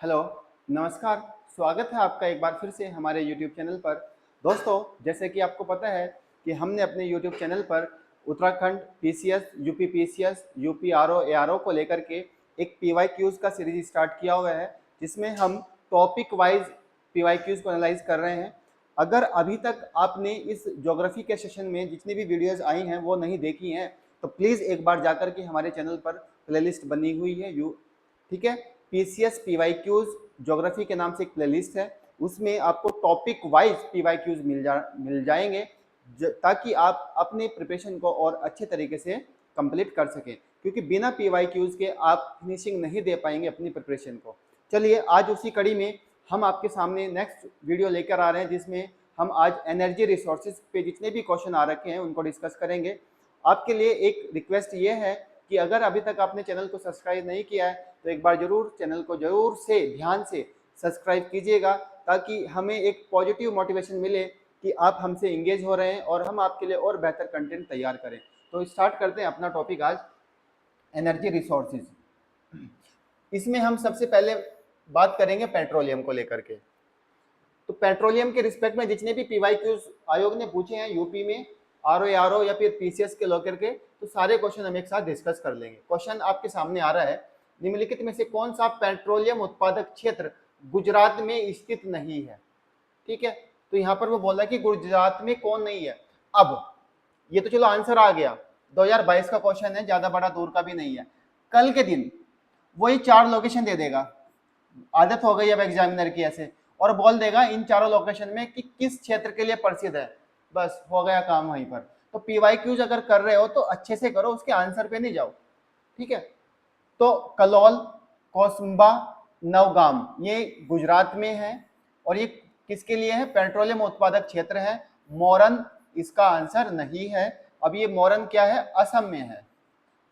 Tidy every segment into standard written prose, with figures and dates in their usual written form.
Hello, नमस्कार। स्वागत है आपका एक बार फिर से हमारे YouTube चैनल पर। दोस्तों, जैसे कि आपको पता है कि हमने अपने YouTube चैनल पर Uttarakhand PCS, UP PCS, UP RO ARO को लेकर के एक पीवाईक्यूज का सीरीज स्टार्ट किया हुआ है, जिसमें हम टॉपिक वाइज पीवाईक्यूज को एनालाइज कर रहे हैं। अगर अभी तक आपने इस ज्योग्राफी के सेशन में जितनी भी वीडियोस आई हैं वो नहीं देखी हैं, तो प्लीज़ एक बार जाकर के हमारे चैनल पर प्लेलिस्ट बनी हुई है ठीक है। पीसीएस पीवाईक्यूज ज्योग्राफी के नाम से एक प्लेलिस्ट है, उसमें आपको टॉपिक वाइज पीवाईक्यूज मिल जाएंगे, ताकि आप अपने प्रिपरेशन को और अच्छे तरीके से कंप्लीट कर सकें, क्योंकि बिना पीवाईक्यूज के आप फिनिशिंग नहीं दे पाएंगे अपनी प्रिपरेशन को। चलिए, आज उसी कड़ी में हम आपके सामने नेक्स्ट वीडियो लेकर आ रहे हैं, जिसमें हम आज एनर्जी रिसोर्सेज पे जितने भी क्वेश्चन आ रखे हैं उनको डिस्कस करेंगे। आपके लिए एक रिक्वेस्ट ये है कि अगर अभी तक आपने चैनल को सब्सक्राइब नहीं किया है तो एक बार जरूर चैनल को जरूर से ध्यान से सब्सक्राइब कीजिएगा, ताकि हमें एक पॉजिटिव मोटिवेशन मिले कि आप हमसे इंगेज हो रहे हैं और हम आपके लिए और बेहतर कंटेंट तैयार करें। तो स्टार्ट करते हैं अपना टॉपिक आज, एनर्जी रिसोर्सेज। इसमें हम सबसे पहले बात करेंगे पेट्रोलियम को लेकर के। तो पेट्रोलियम के रिस्पेक्ट में जितने भी पीवाईक्यूज आयोग ने पूछे हैं यूपी में आरओ या फिर पीसीएस के लेकर के, तो सारे क्वेश्चन हम एक साथ डिस्कस कर लेंगे। क्वेश्चन आपके सामने आ रहा है, निम्नलिखित में से कौन सा पेट्रोलियम उत्पादक क्षेत्र गुजरात में स्थित नहीं है। ठीक है, तो यहाँ पर वो बोला कि गुजरात में कौन नहीं है। अब ये तो चलो आंसर आ गया, 2022 का क्वेश्चन है, ज्यादा बड़ा दूर का भी नहीं है। कल के दिन वही 4 लोकेशन दे देगा, आदत हो गई अब एग्जामिनर की ऐसे, और बोल देगा इन चारों लोकेशन में कि किस क्षेत्र के लिए प्रसिद्ध है। बस हो गया काम वहीं पर। तो पीवाईक्यूज अगर कर रहे हो तो अच्छे से करो, उसके आंसर पे नहीं जाओ। ठीक है, तो कलोल, कोसंबा, नवगाम ये गुजरात में है, और ये किसके लिए है? पेट्रोलियम उत्पादक क्षेत्र है। मोरन इसका आंसर नहीं है। अब ये मोरन क्या है? असम में है,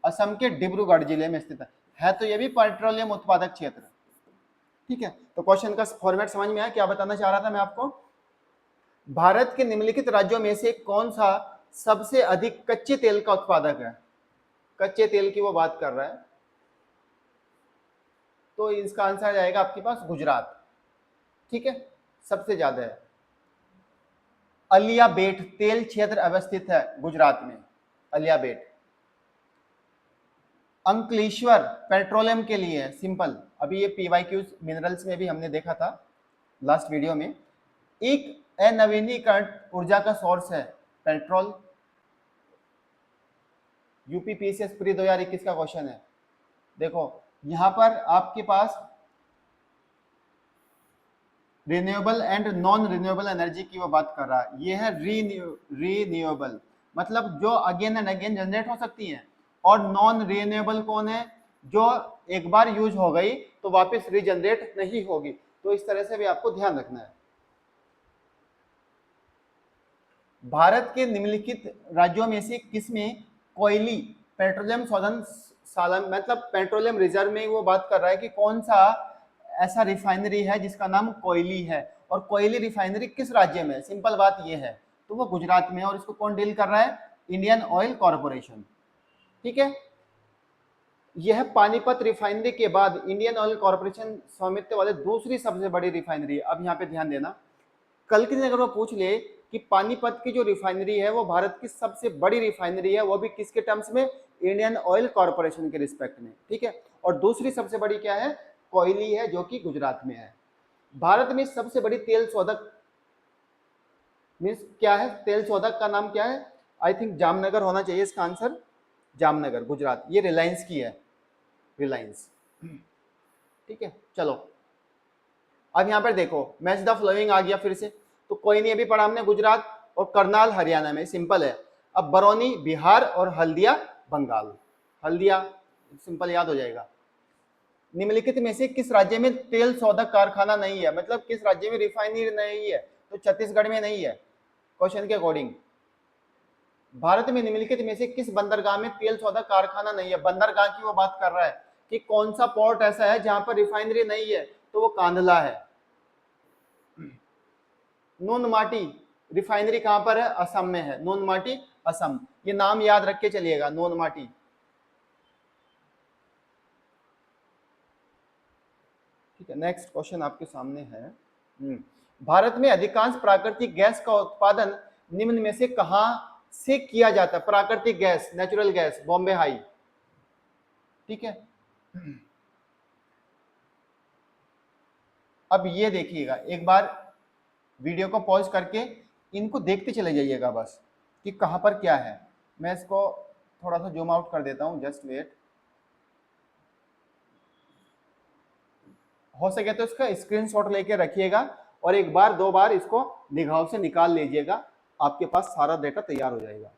असम के डिब्रूगढ़ जिले में स्थित है तो ये भी पेट्रोलियम उत्पादक क्षेत्र। ठीक है, तो क्वेश्चन का फॉर्मेट समझ में आया, क्या बताना चाह रहा था मैं आपको। भारत के निम्नलिखित राज्यों में से कौन सा सबसे अधिक कच्चे तेल का उत्पादक है? कच्चे तेल की वो बात कर रहा है, तो इसका आंसर जाएगा आपके पास गुजरात। ठीक है, सबसे ज्यादा है। अलिया बेट तेल क्षेत्र अवस्थित है गुजरात में, अलिया बेट। अंकलेश्वर पेट्रोलियम के लिए है, सिंपल। अभी ये पीवाईक्यूज मिनरल्स में भी हमने देखा था लास्ट वीडियो में। एक अनवीनीकरण ऊर्जा का सोर्स है पेट्रोल। यूपी पीसीएस प्री 2021 का क्वेश्चन है। देखो यहां पर आपके पास renewable and non renewable energy की वो बात कर रहा है। ये है रीन्यूएबल, मतलब जो अगेन एंड अगेन जनरेट हो सकती है। और नॉन रिन्यूएबल कौन है? जो एक बार यूज हो गई तो वापस रीजनरेट नहीं होगी। तो इस तरह से भी आपको ध्यान रखना है। भारत के निम्नलिखित राज्यों में से किसमें कोयली पेट्रोलियम शोधन साला, मतलब पेट्रोलियम रिजर्व में वो बात कर रहा है कि कौन सा ऐसा रिफाइनरी है जिसका नाम कोयली है, और कोयली रिफाइनरी किस राज्य में है? सिंपल बात ये है, तो वो गुजरात में है। और इसको कौन डील कर रहा है? Indian oil corporation. ठीक है, यह पानीपत रिफाइनरी के बाद इंडियन ऑयल कॉरपोरेशन स्वामित्व वाले दूसरी सबसे बड़ी रिफाइनरी है। अब यहाँ पे ध्यान देना, कल के दिन अगर वो पूछ ले कि पानीपत की जो रिफाइनरी है वो भारत की सबसे बड़ी रिफाइनरी है, वो भी किसके टर्म्स में? इंडियन ऑयल कॉरपोरेशन के रिस्पेक्ट में। ठीक है, और दूसरी सबसे बड़ी क्या है? कोयली है, जो कि गुजरात में है। भारत में सबसे बड़ी तेल शोधक मीन्स क्या है? तेल शोधक का नाम क्या है? आई थिंक जामनगर होना चाहिए इसका आंसर। जामनगर गुजरात, ये रिलायंस की है, रिलायंस। ठीक है, चलो अब यहाँ पर देखो मैच द फ्लोइंग आ गया फिर से। तो कोई नहीं, अभी पढ़ा हमने गुजरात और करनाल हरियाणा में, सिंपल है। अब बरौनी बिहार और हल्दिया बंगाल। हल्दिया सिंपल याद हो जाएगा। निम्नलिखित में से किस राज्य में तेल शोधक कारखाना नहीं है? मतलब किस राज्य में रिफाइनरी नहीं है? तो छत्तीसगढ़ में नहीं है क्वेश्चन के अकॉर्डिंग। भारत में निम्नलिखित में से किस बंदरगाह में तेल शोधक कारखाना नहीं है? बंदरगाह की वो बात कर रहा है कि कौन सा पोर्ट ऐसा है जहां पर रिफाइनरी नहीं है, तो वो कांधला है। नूनमाटी रिफाइनरी कहां पर है? असम में है, नूनमाटी असम। ये नाम याद रख के चलिएगा, नूनमाटी। ठीक है, नेक्स्ट क्वेश्चन आपके सामने है। भारत में अधिकांश प्राकृतिक गैस का उत्पादन निम्न में से कहां से किया जाता है? प्राकृतिक gas, natural gas, Bombay high. ठीक है, अब ये देखिएगा, एक बार वीडियो को पॉज करके इनको देखते चले जाइएगा बस कि कहां पर क्या है। मैं इसको थोड़ा सा जूम आउट कर देता हूं, जस्ट वेट। हो सके तो इसका स्क्रीनशॉट लेके रखिएगा और एक बार दो बार इसको निगाहों से निकाल लीजिएगा, आपके पास सारा डेटा तैयार हो जाएगा।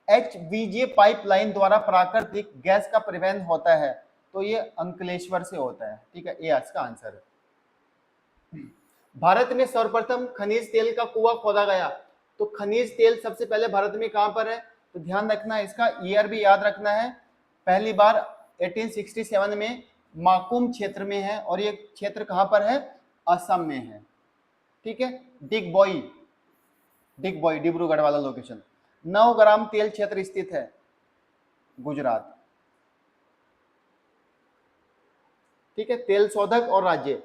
HVJ पाइपलाइन द्वारा प्राकृतिक गैस का परिवहन होता है, तो ये अंकलेश्वर से होता है। ठीक है, ये इसका आंसर है। भारत में सर्वप्रथम खनिज तेल का कुआं खोदा गया, तो खनिज तेल सबसे पहले भारत में कहां पर है? तो ध्यान रखना है, इसका ईयर भी याद रखना है। पहली बार 1867 में माकुम क्षेत्र में है, और ये क्षेत्र कहां पर है? असम में है। ठीक है, डिगबोई डिब्रूगढ़ वाला लोकेशन। 9 ग्राम तेल क्षेत्र स्थित है गुजरात। ठीक है, तेल शोधक और राज्य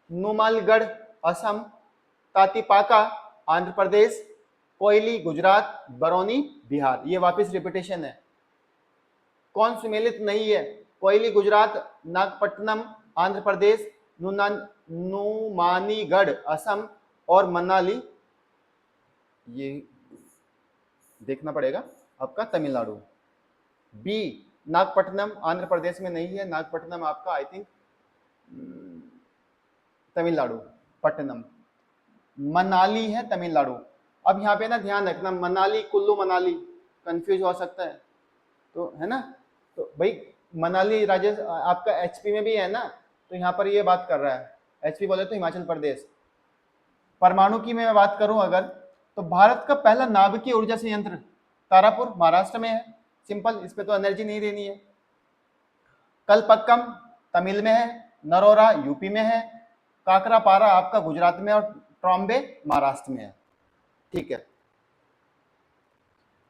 नुमालगढ़ असम, तातीपाका आंध्र प्रदेश, कोयली गुजरात, बरौनी बिहार। ये वापस रिपीटेशन है। कौन सुमेलित नहीं है? कोयली गुजरात, नागपट्टनम आंध्र प्रदेश, नुमानीगढ़ असम और मनाली, ये देखना पड़ेगा आपका, तमिलनाडु। बी नागपट्टनम आंध्र प्रदेश में नहीं है, नागपट्टनम आपका आई थिंक तमिलनाडु, पट्टनम। मनाली है तमिलनाडु। अब यहाँ पे ना ध्यान रखना, मनाली कुल्लू मनाली कंफ्यूज हो सकता है, तो है ना। तो भाई मनाली राजस्थान आपका एचपी में भी है ना, तो यहाँ पर ये बात कर रहा है। एचपी बोले तो हिमाचल प्रदेश। परमाणु की मैं बात करूं अगर, तो भारत का पहला नाभिकीय ऊर्जा संयंत्र तारापुर महाराष्ट्र में है। सिंपल, इस पे तो एनर्जी नहीं देनी है। कलपक्कम तमिल में है, नरोरा यूपी में है, काकरापारा आपका गुजरात में, और ट्रॉम्बे महाराष्ट्र में है। ठीक है,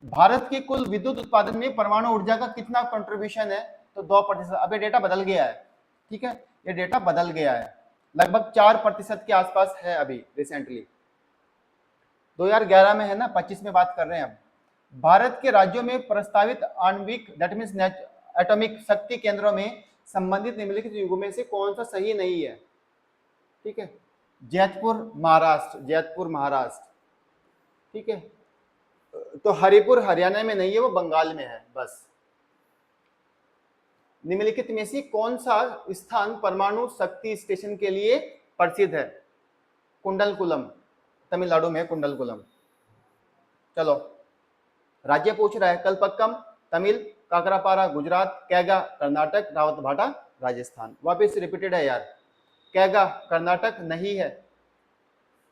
भारत के कुल विद्युत उत्पादन में परमाणु ऊर्जा का कितना कंट्रीब्यूशन है? तो 2%। अब ये डेटा बदल गया है। ठीक है, ये डेटा बदल गया है, लगभग 4% के आसपास है अभी रिसेंटली। 2011 में है ना, 25 में बात कर रहे हैं हम। भारत के राज्यों में प्रस्तावित आणविक दैट मीन्स एटॉमिक शक्ति केंद्रों में संबंधित निम्नलिखित युगों में से कौन सा सही नहीं है? ठीक है, जैतपुर महाराष्ट्र। ठीक है, तो हरिपुर हरियाणा में नहीं है, वो बंगाल में है बस। निम्नलिखित में से कौन सा स्थान परमाणु शक्ति स्टेशन के लिए प्रसिद्ध है? कुंडलकुलम, तमिलनाडु में कुंडलकुलम। चलो, राज्य पूछ रहा है। कलपक्कम तमिल, काकरापारा गुजरात, कैगा कर्नाटक, रावतभाटा राजस्थान। वापिस रिपीटेड है यार, कैगा कर्नाटक नहीं है।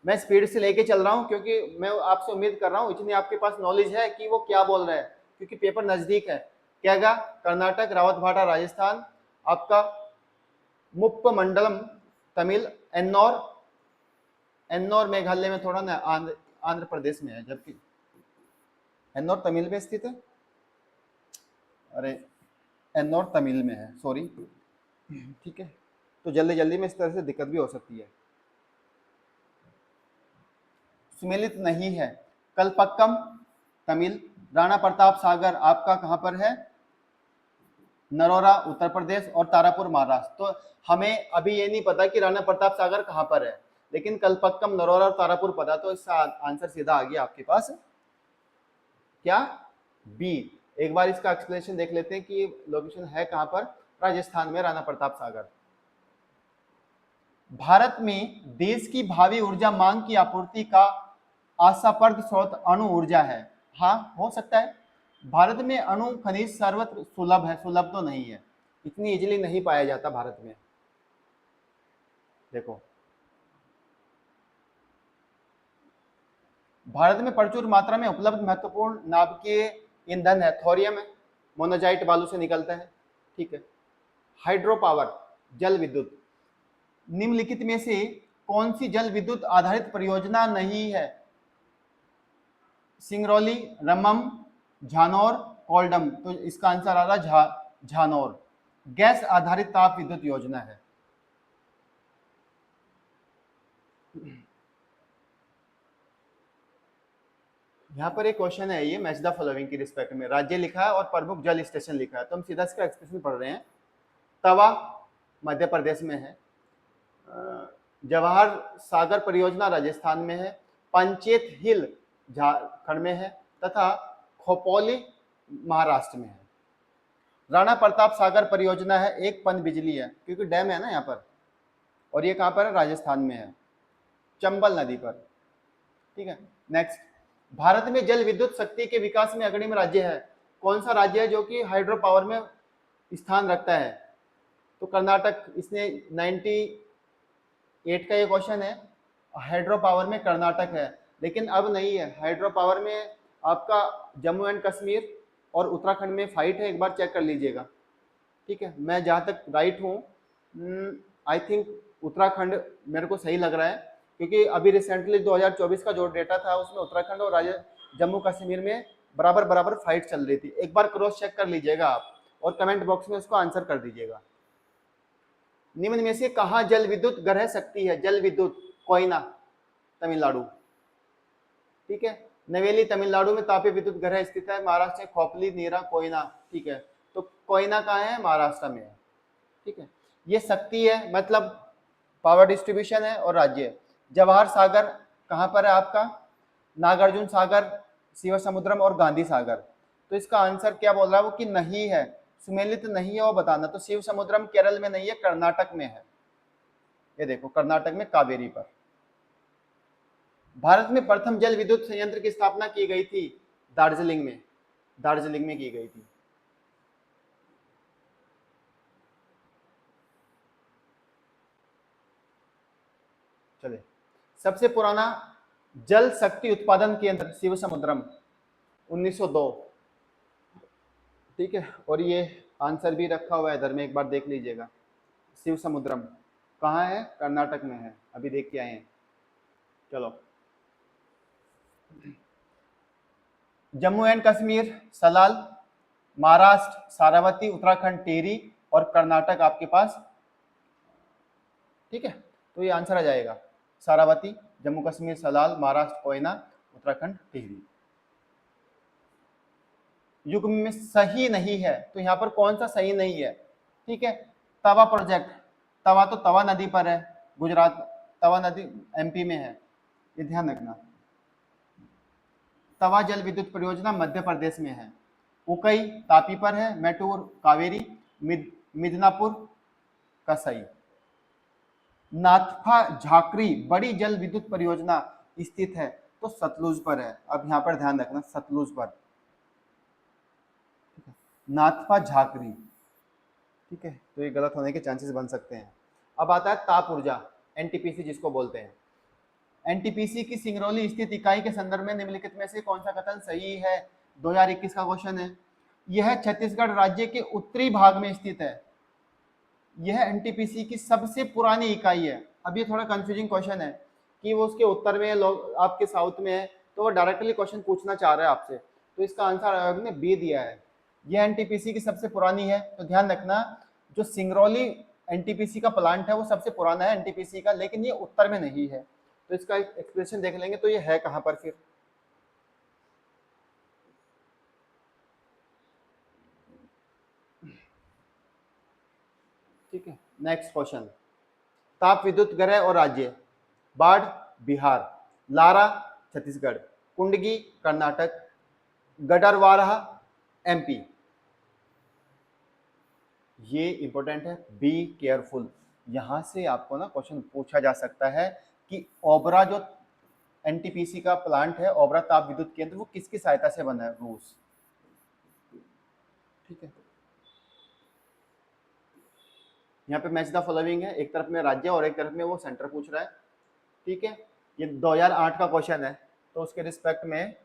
मैं स्पीड से लेके चल रहा हूं क्योंकि मैं आपसे उम्मीद कर रहा हूं इतनी आपके पास नॉलेज है कि वो क्या बोल रहा है, क्योंकि पेपर नजदीक है। कैगा कर्नाटक, रावतभाटा राजस्थान। आपका मुप्पमंडलम तमिल, एन्नौर मेघालय में थोड़ा ना, आंध्र प्रदेश में है, जबकि एन्नौर तमिल में स्थित है। अरे एन्नौर तमिल में है, सॉरी। ठीक है, तो जल्दी जल्दी में इस तरह से दिक्कत भी हो सकती है। सुमेलित नहीं है। कलपक्कम तमिल, राणा प्रताप सागर आपका कहां पर है? नरोरा उत्तर प्रदेश और तारापुर महाराष्ट्र। तो हमें अभी ये नहीं पता कि राणा प्रताप सागर कहां पर है, लेकिन कलपक्कम, नरोरा और तारापुर पता, तो इसका आंसर सीधा आ गया आपके पास, क्या? बी। एक बार इसका एक्सप्लेनेशन देख लेते हैं कि लोकेशन है कहां पर। राजस्थान में राणा प्रताप सागर। भारत में देश की भावी ऊर्जा मांग की आपूर्ति का आशाप्रद स्रोत अणु ऊर्जा है। हाँ, हो सकता है। भारत में अणु खनिज सर्वत्र सुलभ है, सुलभ तो नहीं है, इतनी इजीली नहीं पाया जाता भारत में। देखो, भारत में प्रचुर मात्रा में उपलब्ध महत्वपूर्ण नाभिकीय ईंधन है, थोरियम है, मोनाजाइट बालू से निकलता है। ठीक है, हाइड्रो पावर, जल विद्युत। निम्नलिखित में से कौन सी जल विद्युत आधारित परियोजना नहीं है? सिंगरौली, रम्मम, झानौर, कोल्डम। तो इसका आंसर आ रहा झानौर। गैस आधारित ताप विद्युत योजना है। यहाँ पर एक क्वेश्चन है, ये मैच द फॉलोइंग की रिस्पेक्ट में राज्य लिखा है और प्रमुख जल स्टेशन लिखा है, तो हम सीधा इसका एक्सप्रेशन पढ़ रहे हैं। तवा मध्य प्रदेश में है, जवाहर सागर परियोजना राजस्थान में है, पंचेत हिल झारखंड में है तथा खोपोली महाराष्ट्र में है। राणा प्रताप सागर परियोजना है, एक पन बिजली है क्योंकि डैम है ना यहाँ पर, और ये कहाँ पर है, राजस्थान में है, चंबल नदी पर। ठीक है, नेक्स्ट, भारत में जल विद्युत शक्ति के विकास में अग्रणी राज्य है। कौन सा राज्य है जो कि हाइड्रो पावर में स्थान रखता है? तो कर्नाटक। इसने 98 का ये क्वेश्चन है, हाइड्रो पावर में कर्नाटक है, लेकिन अब नहीं है। हाइड्रो पावर में आपका जम्मू एंड कश्मीर और उत्तराखंड में फाइट है, एक बार चेक कर लीजिएगा। ठीक है, मैं जहाँ तक राइट हूँ, आई थिंक उत्तराखंड मेरे को सही लग रहा है, क्योंकि अभी रिसेंटली 2024 का जो डेटा था उसमें उत्तराखंड और जम्मू कश्मीर में बराबर बराबर फाइट चल रही थी। एक बार क्रॉस चेक कर लीजिएगा आप और कमेंट बॉक्स में उसको आंसर कर दीजिएगा। निम्न में से कहाँ जल विद्युत ग्रह शक्ति है? जल विद्युत, कोयना तमिलनाडु। ठीक है, नवेली तमिलनाडु में तापीय विद्युत ग्रह स्थित है। महाराष्ट्र में खोपली, नीरा, कोयना। ठीक है, तो कोयना कहाँ है? महाराष्ट्र में है। ठीक है, ये शक्ति है, मतलब पावर डिस्ट्रीब्यूशन है और राज्य है। जवाहर सागर कहाँ पर है आपका? नागार्जुन सागर, शिव समुद्रम और गांधी सागर। तो इसका आंसर क्या बोल रहा है वो कि नहीं है, सुमेलित नहीं है वो बताना। तो शिव समुद्रम केरल में नहीं है, कर्नाटक में है। ये देखो, कर्नाटक में कावेरी पर। भारत में प्रथम जल विद्युत संयंत्र की स्थापना की गई थी दार्जिलिंग में, दार्जिलिंग में की गई थी। चले, सबसे पुराना जल शक्ति उत्पादन केंद्र शिव समुद्रम, 1902। ठीक है, और ये आंसर भी रखा हुआ है इधर में, एक बार देख लीजिएगा। शिव समुद्रम कहाँ है? कर्नाटक में है, अभी देख के आए हैं। चलो, जम्मू एंड कश्मीर सलाल, महाराष्ट्र सारावती, उत्तराखंड टेहरी और कर्नाटक आपके पास। ठीक है, तो ये आंसर आ जाएगा सारावती, जम्मू कश्मीर सलाल, महाराष्ट्र कोयना, उत्तराखंड टिहरी। युग्म में सही नहीं है, तो यहाँ पर कौन सा सही नहीं है? ठीक है, तवा प्रोजेक्ट, तवा तो तवा नदी पर है, गुजरात, तवा नदी एमपी में है, ये ध्यान रखना। तवा जल विद्युत परियोजना मध्य प्रदेश में है। उकई तापी पर है, मैटूर कावेरी, मिदनापुर कसई। नाथपा झाकरी बड़ी जल विद्युत परियोजना स्थित है, तो सतलुज पर है। अब यहाँ पर ध्यान रखना, सतलुज पर, नाथपा झाकरी। ठीक है, तो ये गलत होने के चांसेस बन सकते हैं। अब आता है ताप ऊर्जा, एनटीपीसी जिसको बोलते हैं। एनटीपीसी की सिंगरौली स्थित इकाई के संदर्भ में निम्नलिखित में से कौन सा कथन सही है? 2021 का क्वेश्चन है। यह छत्तीसगढ़ राज्य के उत्तरी भाग में स्थित है। यह एनटीपीसी की सबसे पुरानी इकाई है। अब ये थोड़ा कंफ्यूजिंग क्वेश्चन है कि वो उसके उत्तर में है, लोग आपके साउथ में है, तो वो डायरेक्टली क्वेश्चन पूछना चाह रहा है आपसे, तो इसका आंसर आयोग ने बी दिया है। यह एनटीपीसी की सबसे पुरानी है, तो ध्यान रखना जो सिंगरौली एनटीपीसी का प्लांट है वो सबसे पुराना है एनटीपीसी का, लेकिन ये उत्तर में नहीं है। तो इसका एक्सप्रेशन देख लेंगे, तो ये है कहाँ पर फिर? ठीक है, नेक्स्ट क्वेश्चन, ताप विद्युत ग्रह और राज्य। बाढ़ बिहार, लारा छत्तीसगढ़, कुंडगी कर्नाटक, गडरवारा एमपी। ये इंपॉर्टेंट है, बी केयरफुल। यहां से आपको ना क्वेश्चन पूछा जा सकता है कि ओबरा जो एनटीपीसी का प्लांट है, ओबरा ताप विद्युत केंद्र, वो किसकी सहायता से बना है? रूस। ठीक है, यहाँ पे मैच द फॉलोइंग है, एक तरफ में राज्य और एक तरफ में वो सेंटर पूछ रहा है। ठीक है, ये 2008 का क्वेश्चन है, तो उसके रिस्पेक्ट में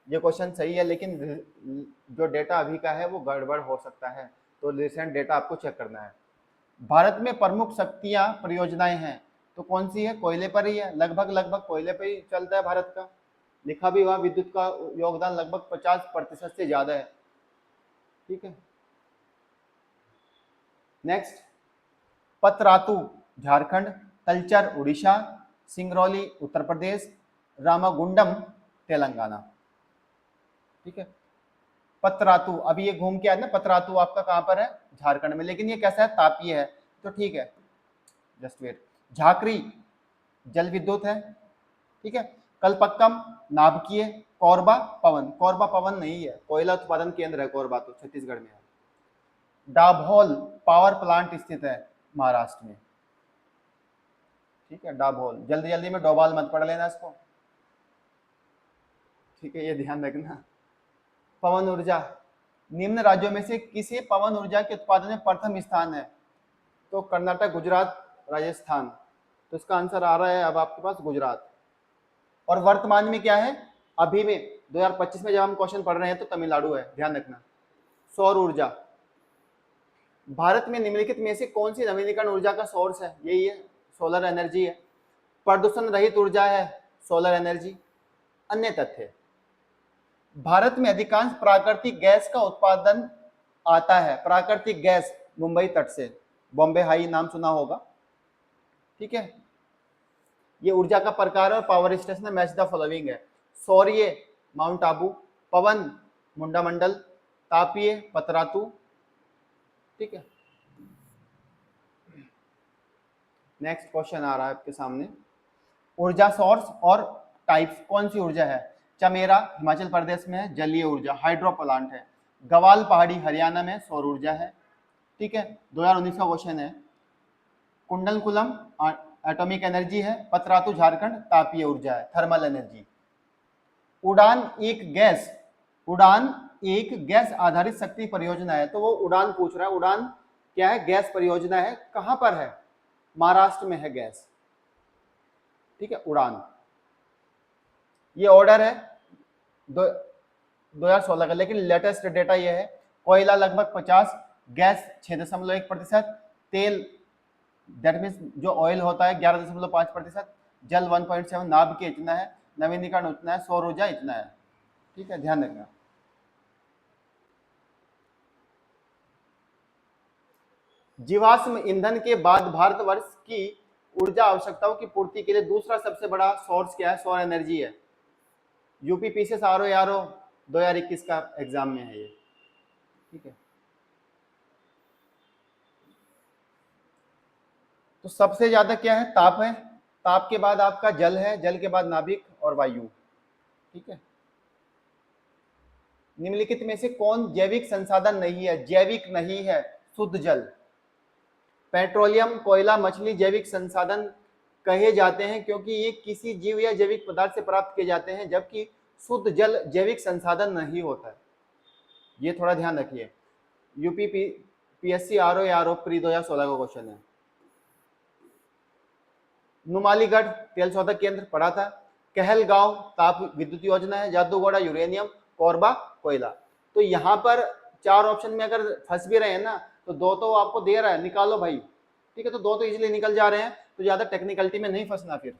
ये क्वेश्चन सही है, लेकिन जो डेटा अभी का है वो गड़बड़ हो सकता है, तो रिसेंट डेटा आपको चेक करना है। भारत में प्रमुख शक्तियां परियोजनाएं हैं, तो कौन सी है? कोयले पर ही है, लगभग लगभग कोयले पर ही चलता है भारत का। लिखा भी हुआ विद्युत का योगदान लगभग 50% से ज्यादा है। ठीक है, नेक्स्ट, पतरातू झारखंड, तलचर उड़ीसा, सिंगरौली उत्तर प्रदेश, रामागुंडम तेलंगाना। ठीक है, पतरातू, अभी ये घूम के आया ना, पतरातू आपका कहां पर है, झारखंड में, लेकिन ये कैसा है, तापीय है, तो ठीक है, जस्ट वेट। झाकरी जल विद्युत है, ठीक है। कलपक्कम नाभिकीय, कोरबा पवन, कोरबा पवन नहीं है, कोयला उत्पादन केंद्र है कोरबा, तो छत्तीसगढ़ में है। डाभोल पावर प्लांट स्थित है महाराष्ट्र में, ठीक है, डाभोल, जल्दी जल्दी में डोभाल मत पढ़ लेना इसको, ठीक है, ये ध्यान रखना। पवन ऊर्जा, निम्न राज्यों में से किसे पवन ऊर्जा के उत्पादन में प्रथम स्थान है, तो कर्नाटक, गुजरात, राजस्थान, तो इसका आंसर आ रहा है अब आपके पास गुजरात। और वर्तमान में क्या है, अभी में 2025 में जब हम क्वेश्चन पढ़ रहे हैं तो तमिलनाडु है, ध्यान रखना। सौर ऊर्जा, भारत में निम्नलिखित में से कौन सी नवीनीकरण ऊर्जा का सोर्स है, यही है, सोलर एनर्जी है। प्रदूषण रहित ऊर्जा है सोलर एनर्जी। अन्य तथ्य, भारत में अधिकांश प्राकृतिक गैस का उत्पादन आता है, प्राकृतिक गैस मुंबई तट से, बॉम्बे हाई नाम सुना होगा, ठीक है। ये ऊर्जा का प्रकार और power station match the following है, सौर्य माउंट आबू, पवन मुंडामंडल, तापीय पतरातू, ठीक है। नेक्स्ट क्वेश्चन आ रहा है आपके सामने, ऊर्जा सोर्स और टाइप्स, कौन सी ऊर्जा है, चमेरा हिमाचल प्रदेश में है, जलीय ऊर्जा, हाइड्रो प्लांट है। गवाल पहाड़ी हरियाणा में सौर ऊर्जा है, ठीक है, 2019 का क्वेश्चन है। कुंडलकुलम एटॉमिक एनर्जी है, पतरातू झारखंड तापीय ऊर्जा है, थर्मल एनर्जी। उड़ान एक गैस आधारित शक्ति परियोजना है, तो वो उड़ान पूछ रहा है, उड़ान क्या है, गैस परियोजना है, कहां पर है, महाराष्ट्र में है गैस, ठीक है, उड़ान। ये ऑर्डर है 2016 का, लेकिन लेटेस्ट डेटा ये है, कोयला लगभग 50, गैस 6.1%, तेल दैट मीन्स जो ऑयल होता है 11.5%, जल 1.7, नाभिकीय इतना है, नवीनीकरण उतना है, सौर ऊर्जा इतना है, ठीक है, ध्यान रखना। जीवाश्म ईंधन के बाद भारतवर्ष की ऊर्जा आवश्यकताओं की पूर्ति के लिए दूसरा सबसे बड़ा सोर्स क्या है, सौर एनर्जी है। यूपीपीसीएस आरओ 2021 का एग्जाम में है ये, ठीक है। तो सबसे ज्यादा क्या है, ताप है, ताप के बाद आपका जल है, जल के बाद नाभिक और वायु, ठीक है। निम्नलिखित में से कौन जैविक संसाधन नहीं है, जैविक नहीं है, शुद्ध जल। पेट्रोलियम, कोयला, मछली जैविक संसाधन कहे जाते हैं क्योंकि ये किसी जीव या जैविक पदार्थ से प्राप्त किए जाते हैं, जबकि शुद्ध जल जैविक संसाधन नहीं होता है, ये थोड़ा ध्यान रखिए। यूपी पीएससी आरओ प्री 2016 का क्वेश्चन है। नुमालीगढ़ तेल शोधक केंद्र पढ़ा था, कहलगांव ताप विद्युत योजना है, जादूगोड़ा यूरेनियम, कोरबा कोयला। तो यहाँ पर 4 ऑप्शन में अगर फंस भी रहे हैं ना, तो 2 तो आपको दे रहा है, निकालो भाई, ठीक है, तो 2 तो इजीली निकल जा रहे हैं, तो ज्यादा टेक्निकलिटी में नहीं फंसना। फिर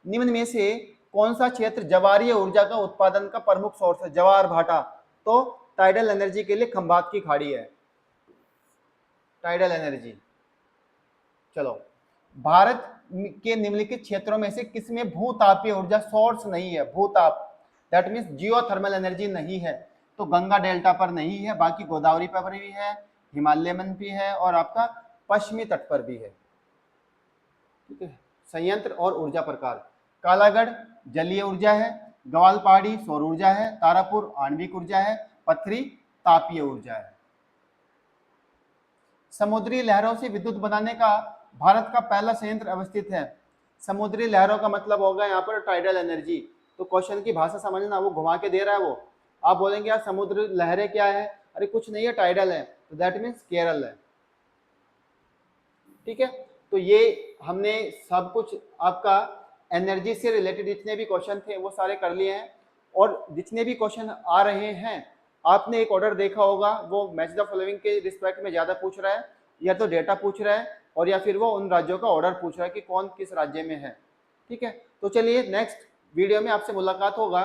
निम्न में से कौन सा क्षेत्र जवारीय ऊर्जा का उत्पादन का प्रमुख सोर्स है, जवार भाटा, तो टाइडल एनर्जी के लिए खंभात की खाड़ी है, टाइडल एनर्जी। चलो, भारत के निम्नलिखित क्षेत्रों में से किसमें भूतापीय ऊर्जा सोर्स नहीं है, भूताप दैट मीन्स जियोथर्मल एनर्जी नहीं है, तो गंगा डेल्टा पर नहीं है, बाकी गोदावरी पर भी है, हिमालय में भी है, और आपका पश्चिमी तट पर भी है, ठीक है। संयंत्र और ऊर्जा प्रकार, कालागढ़ जलीय ऊर्जा है, गवाल पहाड़ी सौर ऊर्जा है, तारापुर आणविक ऊर्जा है, पथरी तापीय ऊर्जा है। समुद्री लहरों से विद्युत बनाने का भारत का पहला संयंत्र अवस्थित है। समुद्री लहरों का मतलब होगा यहाँ पर टाइडल एनर्जी, तो क्वेश्चन की भाषा समझना, वो घुमा के दे रहा है वो, आप बोलेंगे यार समुद्र लहरें क्या है, अरे कुछ नहीं है, टाइडल है, तो दैट मीन्स केरल है, ठीक है। तो ये हमने सब कुछ आपका एनर्जी से रिलेटेड जितने भी क्वेश्चन थे वो सारे कर लिए हैं, और जितने भी क्वेश्चन आ रहे हैं, आपने एक ऑर्डर देखा होगा, वो मैच द फॉलोइंग के रिस्पेक्ट में ज्यादा पूछ रहा है, या तो डेटा पूछ रहा है, और या फिर वो उन राज्यों का ऑर्डर पूछ रहा है कि कौन किस राज्य में है, ठीक है। तो चलिए नेक्स्ट वीडियो में आपसे मुलाकात होगा,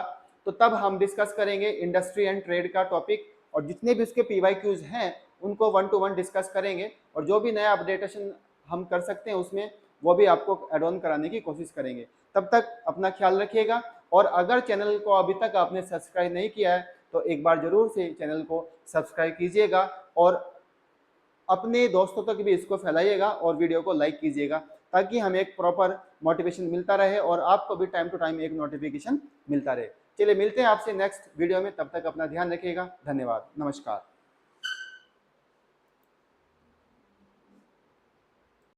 तो तब हम डिस्कस करेंगे इंडस्ट्री एंड ट्रेड का टॉपिक, और जितने भी उसके PYQs हैं उनको 1 to 1 डिस्कस करेंगे और जो भी नया अपडेटेशन हम कर सकते हैं उसमें वो भी आपको एड ऑन कराने की कोशिश करेंगे। तब तक अपना ख्याल रखिएगा और अगर चैनल को अभी तक आपने सब्सक्राइब नहीं किया है तो एक बार जरूर से चैनल को सब्सक्राइब कीजिएगा और अपने दोस्तों तक भी इसको फैलाइएगा और वीडियो को लाइक कीजिएगा ताकि हमें एक प्रॉपर मोटिवेशन मिलता रहे और आपको भी टाइम टू टाइम एक नोटिफिकेशन मिलता रहे। चलिए मिलते हैं आपसे नेक्स्ट वीडियो में, तब तक अपना ध्यान रखिएगा। धन्यवाद, नमस्कार।